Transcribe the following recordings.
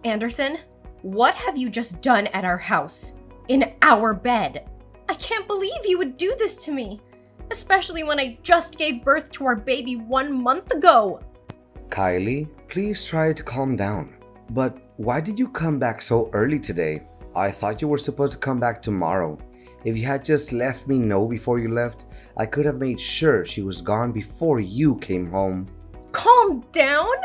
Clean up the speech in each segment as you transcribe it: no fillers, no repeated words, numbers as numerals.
Anderson, what have you just done at our house? In our bed? I can't believe you would do this to me, especially when I just gave birth to our baby 1 month ago. Kylie, please try to calm down. But why did you come back so early today? I thought you were supposed to come back tomorrow. If you had just let me know before you left, I could have made sure she was gone before you came home. Calm down?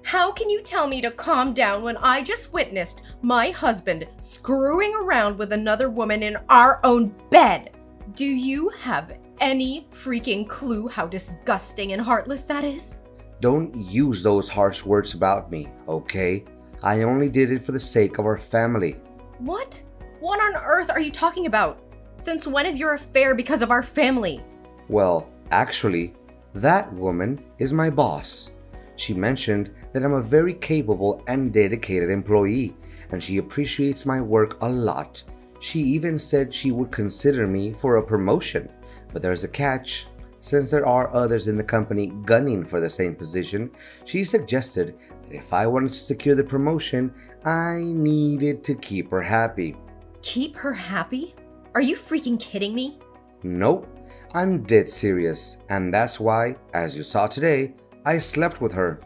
How can you tell me to calm down when I just witnessed my husband screwing around with another woman in our own bed? Do you have any freaking clue how disgusting and heartless that is? Don't use those harsh words about me, okay? I only did it for the sake of our family. What? What on earth are you talking about? Since when is your affair because of our family? Well, actually, that woman is my boss. She mentioned that I'm a very capable and dedicated employee, and she appreciates my work a lot. She even said she would consider me for a promotion. But there's a catch. Since there are others in the company gunning for the same position, she suggested that if I wanted to secure the promotion, I needed to keep her happy. Keep her happy? Are you freaking kidding me? Nope, I'm dead serious, and that's why, as you saw today, I slept with her.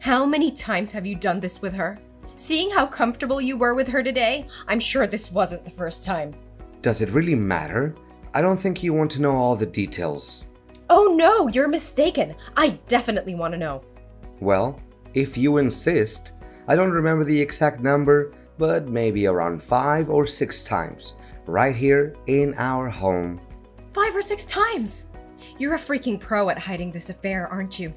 How many times have you done this with her? Seeing how comfortable you were with her today, I'm sure this wasn't the first time. Does it really matter? I don't think you want to know all the details. Oh no, you're mistaken. I definitely want to know. Well, if you insist, I don't remember the exact number, but maybe around 5 or 6 times, right here in our home. 5 or 6 times? You're a freaking pro at hiding this affair, aren't you?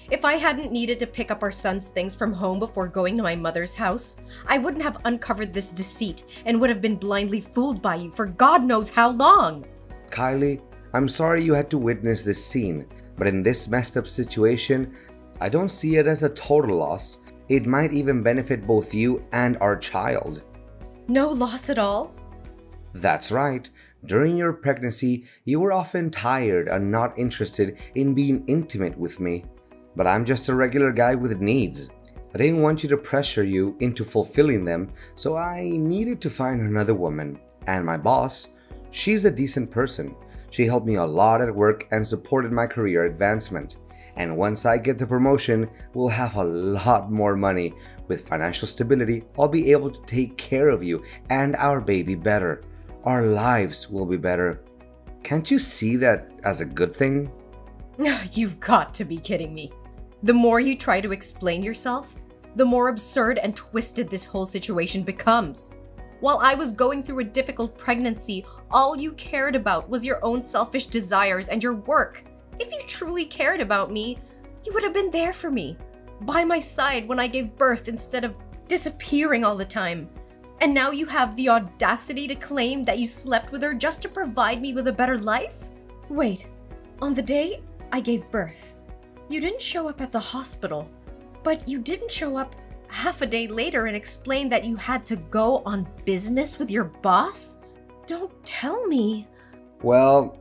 If I hadn't needed to pick up our son's things from home before going to my mother's house, I wouldn't have uncovered this deceit and would have been blindly fooled by you for God knows how long. Kylie, I'm sorry you had to witness this scene, but in this messed up situation, I don't see it as a total loss. It might even benefit both you and our child. No loss at all? That's right. During your pregnancy, you were often tired and not interested in being intimate with me. But I'm just a regular guy with needs. I didn't want you to pressure you into fulfilling them, so I needed to find another woman. And my boss, she's a decent person. She helped me a lot at work and supported my career advancement. And once I get the promotion, we'll have a lot more money. With financial stability, I'll be able to take care of you and our baby better. Our lives will be better. Can't you see that as a good thing? You've got to be kidding me. The more you try to explain yourself, the more absurd and twisted this whole situation becomes. While I was going through a difficult pregnancy, all you cared about was your own selfish desires and your work. If you truly cared about me, you would have been there for me, by my side when I gave birth instead of disappearing all the time. And now you have the audacity to claim that you slept with her just to provide me with a better life? Wait, on the day I gave birth, you didn't show up at the hospital, but you didn't show up half a day later and explain that you had to go on business with your boss? Don't tell me. Well,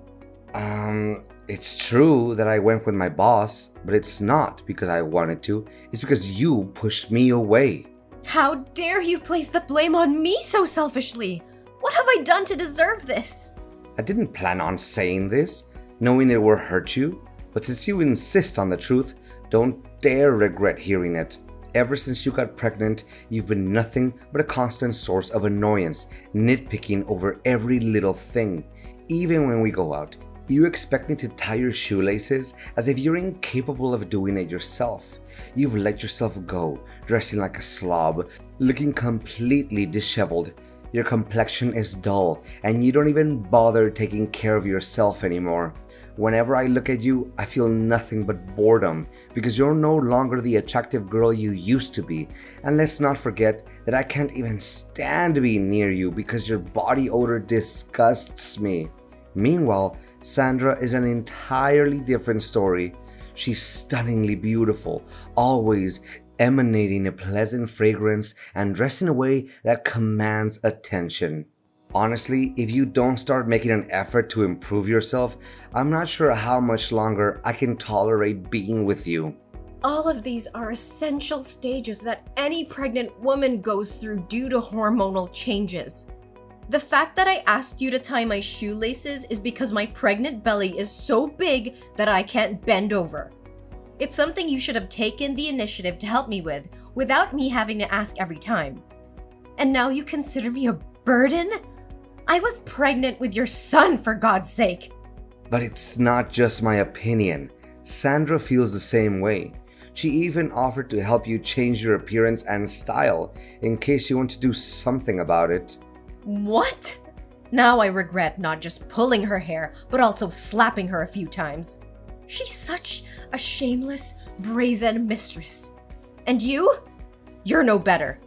it's true that I went with my boss, but it's not because I wanted to. It's because you pushed me away. How dare you place the blame on me so selfishly? What have I done to deserve this? I didn't plan on saying this, knowing it would hurt you. But since you insist on the truth, don't dare regret hearing it. Ever since you got pregnant, you've been nothing but a constant source of annoyance, nitpicking over every little thing. Even when we go out, you expect me to tie your shoelaces as if you're incapable of doing it yourself. You've let yourself go, dressing like a slob, looking completely disheveled. Your complexion is dull, and you don't even bother taking care of yourself anymore. Whenever I look at you, I feel nothing but boredom because you're no longer the attractive girl you used to be. And let's not forget that I can't even stand being near you because your body odor disgusts me. Meanwhile, Sandra is an entirely different story. She's stunningly beautiful, always emanating a pleasant fragrance and dressed in a way that commands attention. Honestly, if you don't start making an effort to improve yourself, I'm not sure how much longer I can tolerate being with you. All of these are essential stages that any pregnant woman goes through due to hormonal changes. The fact that I asked you to tie my shoelaces is because my pregnant belly is so big that I can't bend over. It's something you should have taken the initiative to help me with, without me having to ask every time. And now you consider me a burden? I was pregnant with your son, for God's sake! But it's not just my opinion. Sandra feels the same way. She even offered to help you change your appearance and style in case you want to do something about it. What? Now I regret not just pulling her hair, but also slapping her a few times. She's such a shameless, brazen mistress. And you? You're no better.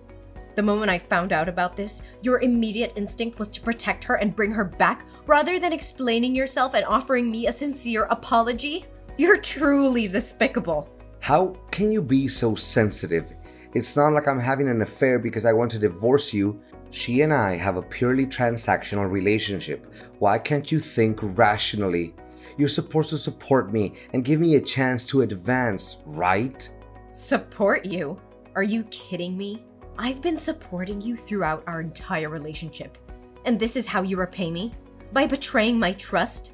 The moment I found out about this, your immediate instinct was to protect her and bring her back rather than explaining yourself and offering me a sincere apology. You're truly despicable. How can you be so sensitive? It's not like I'm having an affair because I want to divorce you. She and I have a purely transactional relationship. Why can't you think rationally? You're supposed to support me and give me a chance to advance, right? Support you? Are you kidding me? I've been supporting you throughout our entire relationship. And this is how you repay me? By betraying my trust?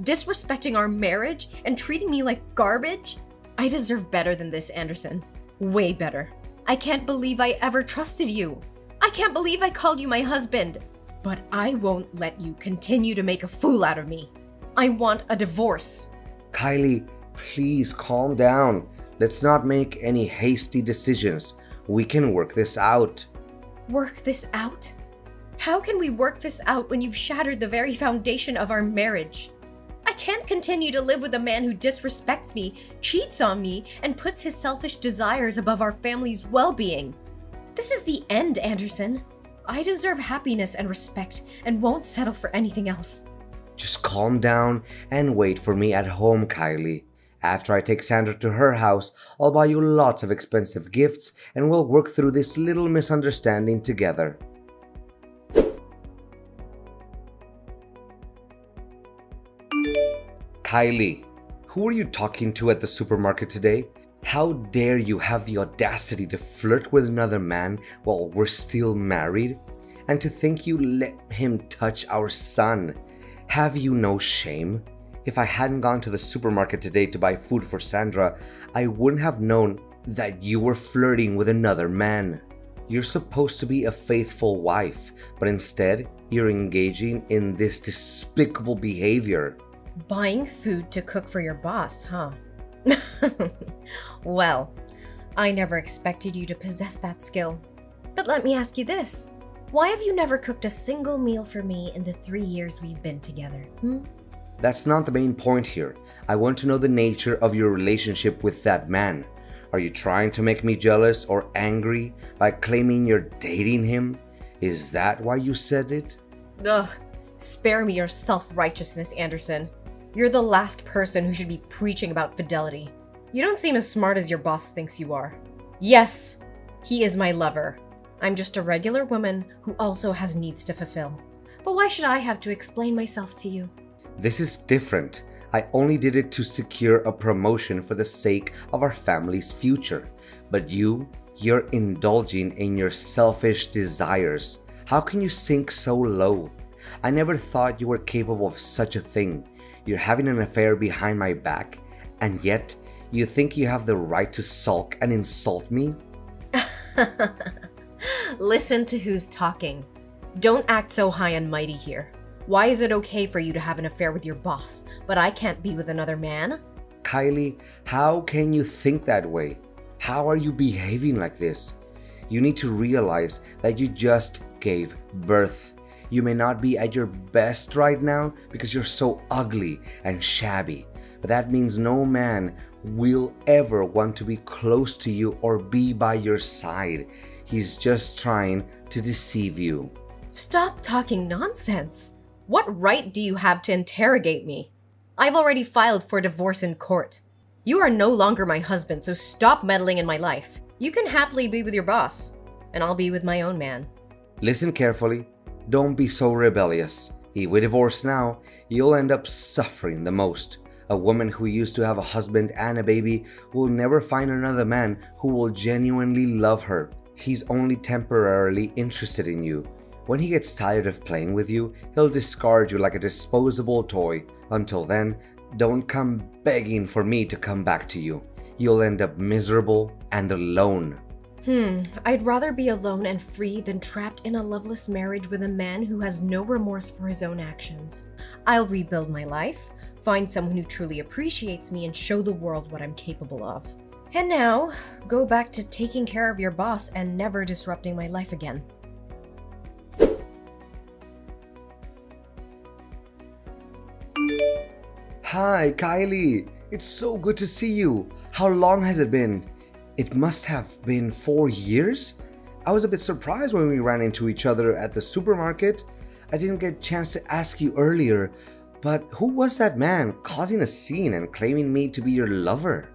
Disrespecting our marriage and treating me like garbage? I deserve better than this, Anderson. Way better. I can't believe I ever trusted you. I can't believe I called you my husband. But I won't let you continue to make a fool out of me. I want a divorce. Kylie, please calm down. Let's not make any hasty decisions. We can work this out. Work this out? How can we work this out when you've shattered the very foundation of our marriage? I can't continue to live with a man who disrespects me, cheats on me, and puts his selfish desires above our family's well-being. This is the end, Anderson. I deserve happiness and respect and won't settle for anything else. Just calm down and wait for me at home, Kylie. After I take Sandra to her house, I'll buy you lots of expensive gifts and we'll work through this little misunderstanding together. Kylie, who are you talking to at the supermarket today? How dare you have the audacity to flirt with another man while we're still married? And to think you let him touch our son. Have you no shame? If I hadn't gone to the supermarket today to buy food for Sandra, I wouldn't have known that you were flirting with another man. You're supposed to be a faithful wife, but instead, you're engaging in this despicable behavior. Buying food to cook for your boss, huh? Well, I never expected you to possess that skill. But let me ask you this. Why have you never cooked a single meal for me in the 3 years we've been together? That's not the main point here. I want to know the nature of your relationship with that man. Are you trying to make me jealous or angry by claiming you're dating him? Is that why you said it? Ugh, spare me your self-righteousness, Anderson. You're the last person who should be preaching about fidelity. You don't seem as smart as your boss thinks you are. Yes, he is my lover. I'm just a regular woman who also has needs to fulfill. But why should I have to explain myself to you? This is different. I only did it to secure a promotion for the sake of our family's future. But you're indulging in your selfish desires. How can you sink so low? I never thought you were capable of such a thing. You're having an affair behind my back, and yet you think you have the right to sulk and insult me? Listen to who's talking. Don't act so high and mighty here. Why is it okay for you to have an affair with your boss, but I can't be with another man? Kylie, how can you think that way? How are you behaving like this? You need to realize that you just gave birth. You may not be at your best right now because you're so ugly and shabby, but that means no man will ever want to be close to you or be by your side. He's just trying to deceive you. Stop talking nonsense. What right do you have to interrogate me? I've already filed for divorce in court. You are no longer my husband, so stop meddling in my life. You can happily be with your boss, and I'll be with my own man. Listen carefully. Don't be so rebellious. If we divorce now, you'll end up suffering the most. A woman who used to have a husband and a baby will never find another man who will genuinely love her. He's only temporarily interested in you. When he gets tired of playing with you, he'll discard you like a disposable toy. Until then, don't come begging for me to come back to you. You'll end up miserable and alone. I'd rather be alone and free than trapped in a loveless marriage with a man who has no remorse for his own actions. I'll rebuild my life, find someone who truly appreciates me, and show the world what I'm capable of. And now, go back to taking care of your boss and never disrupting my life again. Hi, Kylie. It's so good to see you. How long has it been? It must have been 4 years? I was a bit surprised when we ran into each other at the supermarket. I didn't get a chance to ask you earlier, but who was that man causing a scene and claiming me to be your lover?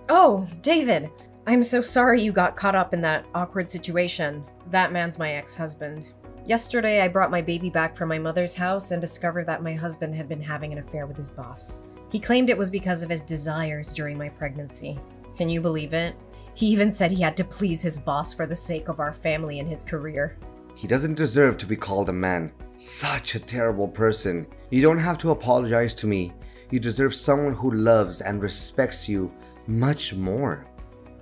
Oh, David. I'm so sorry you got caught up in that awkward situation. That man's my ex-husband. Yesterday, I brought my baby back from my mother's house and discovered that my husband had been having an affair with his boss. He claimed it was because of his desires during my pregnancy. Can you believe it? He even said he had to please his boss for the sake of our family and his career. He doesn't deserve to be called a man. Such a terrible person. You don't have to apologize to me. You deserve someone who loves and respects you much more.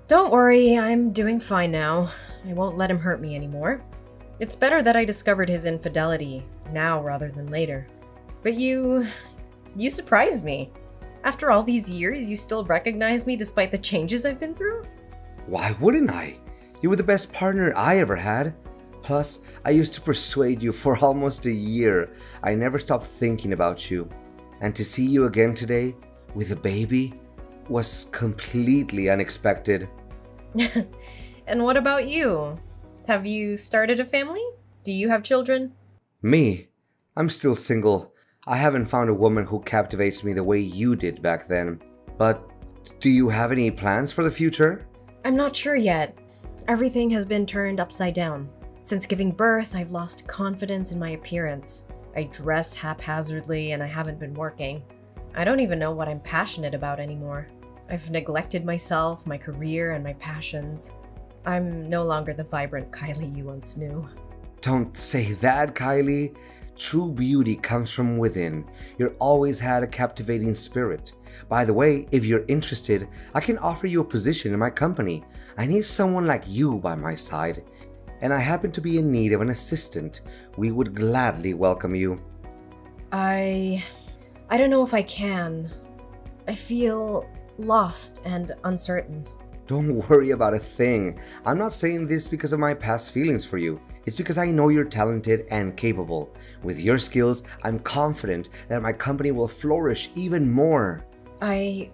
Don't worry, I'm doing fine now. I won't let him hurt me anymore. It's better that I discovered his infidelity now rather than later. But you surprised me. After all these years, you still recognize me despite the changes I've been through? Why wouldn't I? You were the best partner I ever had. Plus, I used to persuade you for almost a year. I never stopped thinking about you. And to see you again today, with a baby, was completely unexpected. And what about you? Have you started a family? Do you have children? Me? I'm still single. I haven't found a woman who captivates me the way you did back then. But do you have any plans for the future? I'm not sure yet. Everything has been turned upside down. Since giving birth, I've lost confidence in my appearance. I dress haphazardly and I haven't been working. I don't even know what I'm passionate about anymore. I've neglected myself, my career, and my passions. I'm no longer the vibrant Kylie you once knew. Don't say that, Kylie. True beauty comes from within. You've always had a captivating spirit. By the way, if you're interested, I can offer you a position in my company. I need someone like you by my side. And I happen to be in need of an assistant. We would gladly welcome you. I don't know if I can. I feel lost and uncertain. Don't worry about a thing. I'm not saying this because of my past feelings for you. It's because I know you're talented and capable. With your skills, I'm confident that my company will flourish even more. I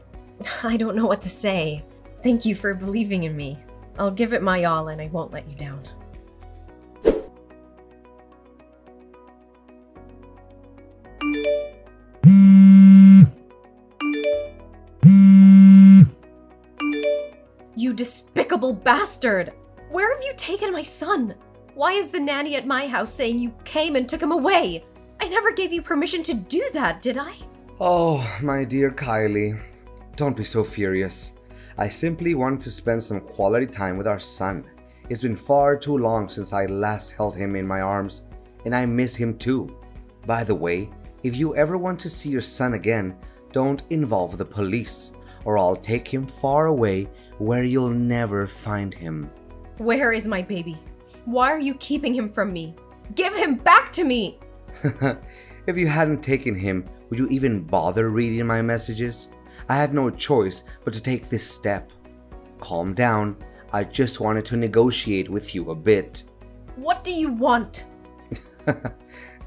don't know what to say. Thank you for believing in me. I'll give it my all and I won't let you down. You despicable bastard! Where have you taken my son? Why is the nanny at my house saying you came and took him away? I never gave you permission to do that, did I? Oh, my dear Kylie, don't be so furious. I simply want to spend some quality time with our son. It's been far too long since I last held him in my arms, and I miss him too. By the way, if you ever want to see your son again, don't involve the police, or I'll take him far away where you'll never find him. Where is my baby? Why are you keeping him from me? Give him back to me! If you hadn't taken him, would you even bother reading my messages? I had no choice but to take this step. Calm down. I just wanted to negotiate with you a bit. What do you want?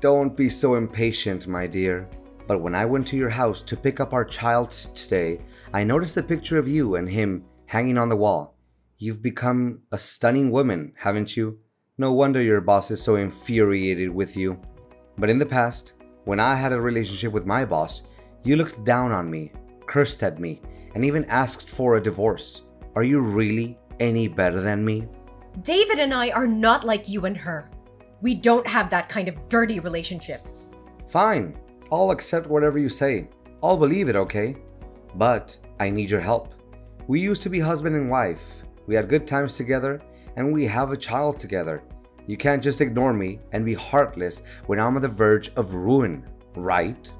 Don't be so impatient, my dear. But when I went to your house to pick up our child today, I noticed a picture of you and him hanging on the wall. You've become a stunning woman, haven't you? No wonder your boss is so infuriated with you. But in the past, when I had a relationship with my boss, you looked down on me, cursed at me, and even asked for a divorce. Are you really any better than me? David and I are not like you and her. We don't have that kind of dirty relationship. Fine. I'll accept whatever you say. I'll believe it, okay? But I need your help. We used to be husband and wife. We had good times together, and we have a child together. You can't just ignore me and be heartless when I'm on the verge of ruin, right?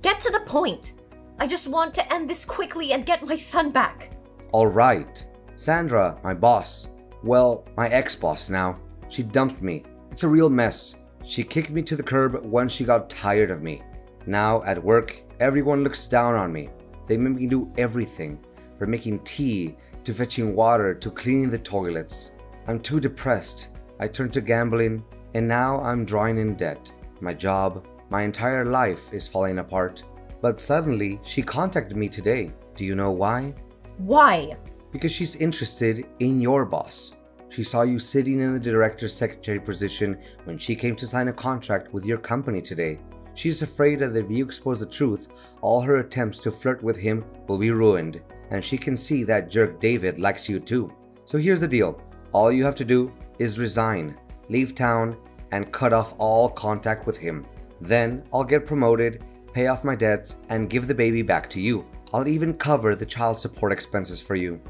Get to the point. I just want to end this quickly and get my son back. All right. Sandra, my boss. Well, my ex-boss now. She dumped me. It's a real mess. She kicked me to the curb once she got tired of me. Now, at work, everyone looks down on me. They make me do everything, from making tea, to fetching water, to cleaning the toilets. I'm too depressed. I turned to gambling, and now I'm drawing in debt. My job, my entire life is falling apart. But suddenly, she contacted me today. Do you know why? Why? Because she's interested in your boss. She saw you sitting in the director's secretary position when she came to sign a contract with your company today. She's afraid that if you expose the truth, all her attempts to flirt with him will be ruined. And she can see that jerk David likes you too. So here's the deal. All you have to do is resign, leave town, and cut off all contact with him. Then I'll get promoted, pay off my debts, and give the baby back to you. I'll even cover the child support expenses for you.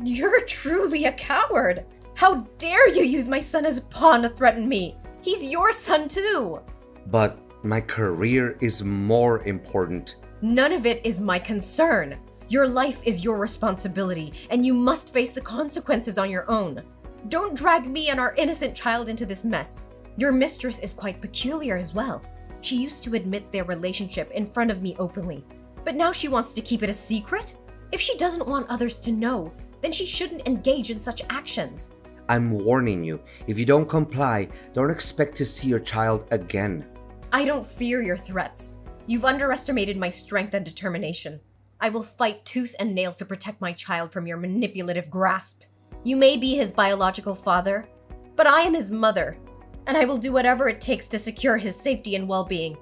You're truly a coward. How dare you use my son as a pawn to threaten me? He's your son too. But my career is more important. None of it is my concern. Your life is your responsibility, and you must face the consequences on your own. Don't drag me and our innocent child into this mess. Your mistress is quite peculiar as well. She used to admit their relationship in front of me openly, but now she wants to keep it a secret? If she doesn't want others to know, then she shouldn't engage in such actions. I'm warning you. If you don't comply, don't expect to see your child again. I don't fear your threats. You've underestimated my strength and determination. I will fight tooth and nail to protect my child from your manipulative grasp. You may be his biological father, but I am his mother, and I will do whatever it takes to secure his safety and well-being.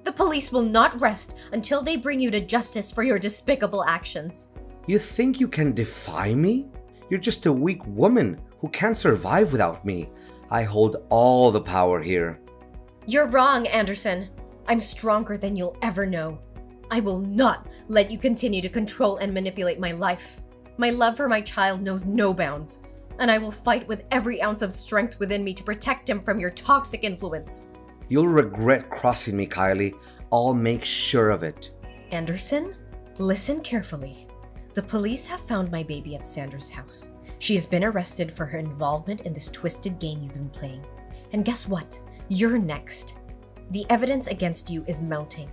The police will not rest until they bring you to justice for your despicable actions. You think you can defy me? You're just a weak woman who can't survive without me. I hold all the power here. You're wrong, Anderson. I'm stronger than you'll ever know. I will not let you continue to control and manipulate my life. My love for my child knows no bounds, and I will fight with every ounce of strength within me to protect him from your toxic influence. You'll regret crossing me, Kylie. I'll make sure of it. Anderson, listen carefully. The police have found my baby at Sandra's house. She has been arrested for her involvement in this twisted game you've been playing. And guess what? You're next. The evidence against you is mounting,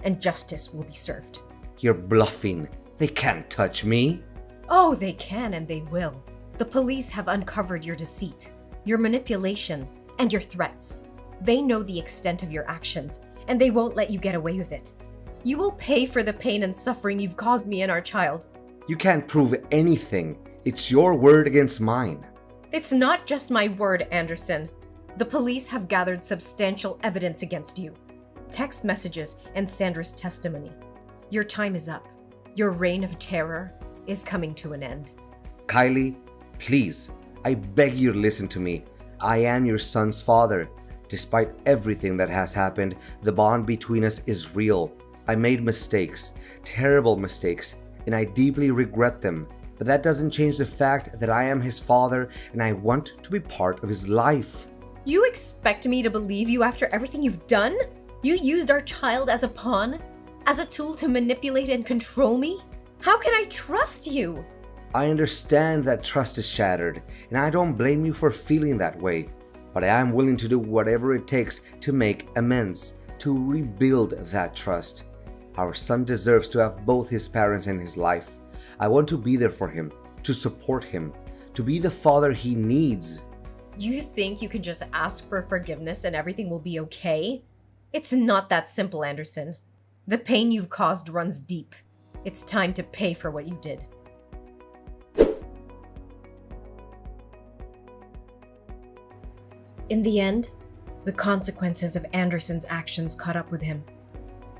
and justice will be served. You're bluffing. They can't touch me. Oh, they can and they will. The police have uncovered your deceit, your manipulation, and your threats. They know the extent of your actions, and they won't let you get away with it. You will pay for the pain and suffering you've caused me and our child. You can't prove anything. It's your word against mine. It's not just my word, Anderson. The police have gathered substantial evidence against you. Text messages and Sandra's testimony. Your time is up. Your reign of terror is coming to an end. Kylie, please, I beg you to listen to me. I am your son's father. Despite everything that has happened, the bond between us is real. I made mistakes, terrible mistakes, and I deeply regret them. But that doesn't change the fact that I am his father and I want to be part of his life. You expect me to believe you after everything you've done? You used our child as a pawn? As a tool to manipulate and control me? How can I trust you? I understand that trust is shattered, and I don't blame you for feeling that way. But I am willing to do whatever it takes to make amends, to rebuild that trust. Our son deserves to have both his parents in his life. I want to be there for him, to support him, to be the father he needs. You think you can just ask for forgiveness and everything will be okay? It's not that simple, Anderson. The pain you've caused runs deep. It's time to pay for what you did. In the end, the consequences of Anderson's actions caught up with him.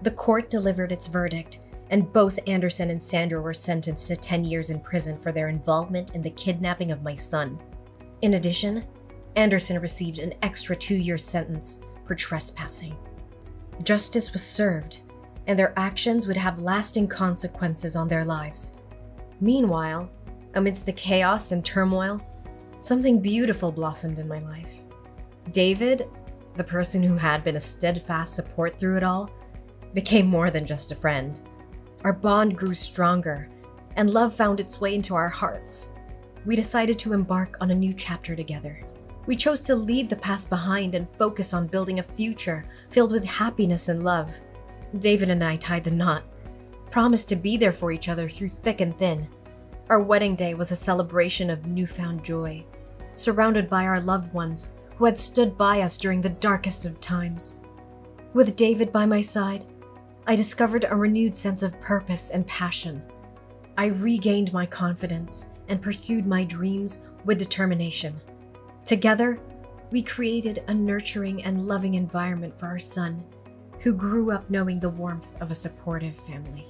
The court delivered its verdict, and both Anderson and Sandra were sentenced to 10 years in prison for their involvement in the kidnapping of my son. In addition, Anderson received an extra 2-year sentence for trespassing. Justice was served, and their actions would have lasting consequences on their lives. Meanwhile, amidst the chaos and turmoil, something beautiful blossomed in my life. David, the person who had been a steadfast support through it all, became more than just a friend. Our bond grew stronger, and love found its way into our hearts. We decided to embark on a new chapter together. We chose to leave the past behind and focus on building a future filled with happiness and love. David and I tied the knot, promised to be there for each other through thick and thin. Our wedding day was a celebration of newfound joy, surrounded by our loved ones who had stood by us during the darkest of times. With David by my side, I discovered a renewed sense of purpose and passion. I regained my confidence and pursued my dreams with determination. Together, we created a nurturing and loving environment for our son, who grew up knowing the warmth of a supportive family.